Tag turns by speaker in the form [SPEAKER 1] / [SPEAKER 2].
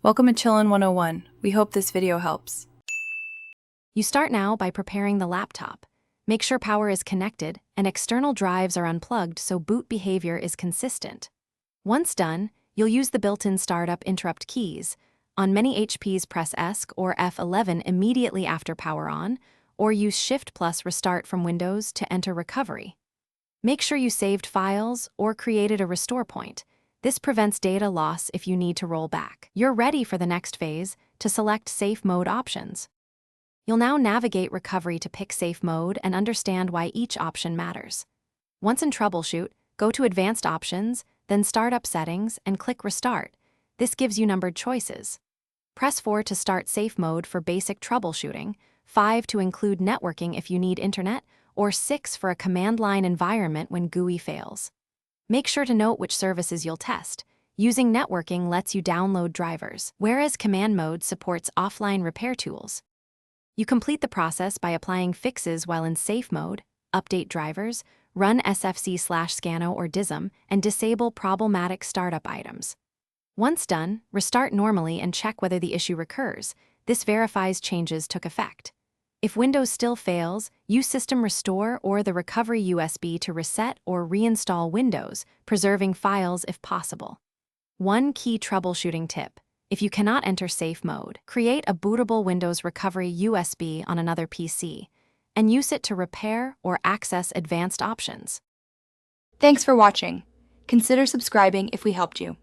[SPEAKER 1] Welcome to Chillin' 101. We hope this video helps.
[SPEAKER 2] You start now by preparing the laptop. Make sure power is connected and external drives are unplugged so boot behavior is consistent. Once done, you'll use the built-in startup interrupt keys. On many HPs, press ESC or F11 immediately after power on, or use Shift plus Restart from Windows to enter recovery. Make sure you saved files or created a restore point. This prevents data loss if you need to roll back. You're ready for the next phase to select safe mode options. You'll now navigate recovery to pick safe mode and understand why each option matters. Once in Troubleshoot, go to Advanced Options, then Startup Settings and click Restart. This gives you numbered choices. Press 4 to start safe mode for basic troubleshooting, 5 to include networking if you need internet, or 6 for a command line environment when GUI fails. Make sure to note which services you'll test. Using networking lets you download drivers, whereas command mode supports offline repair tools. You complete the process by applying fixes while in safe mode, update drivers, run sfc/scano or dism, and disable problematic startup items. Once done, restart normally and check whether the issue recurs. This verifies changes took effect. If Windows still fails, use System Restore or the Recovery USB to reset or reinstall Windows, preserving files if possible. One key troubleshooting tip: if you cannot enter safe mode, create a bootable Windows Recovery USB on another PC and use it to repair or access advanced options.
[SPEAKER 3] Thanks for watching. Consider subscribing if we helped you.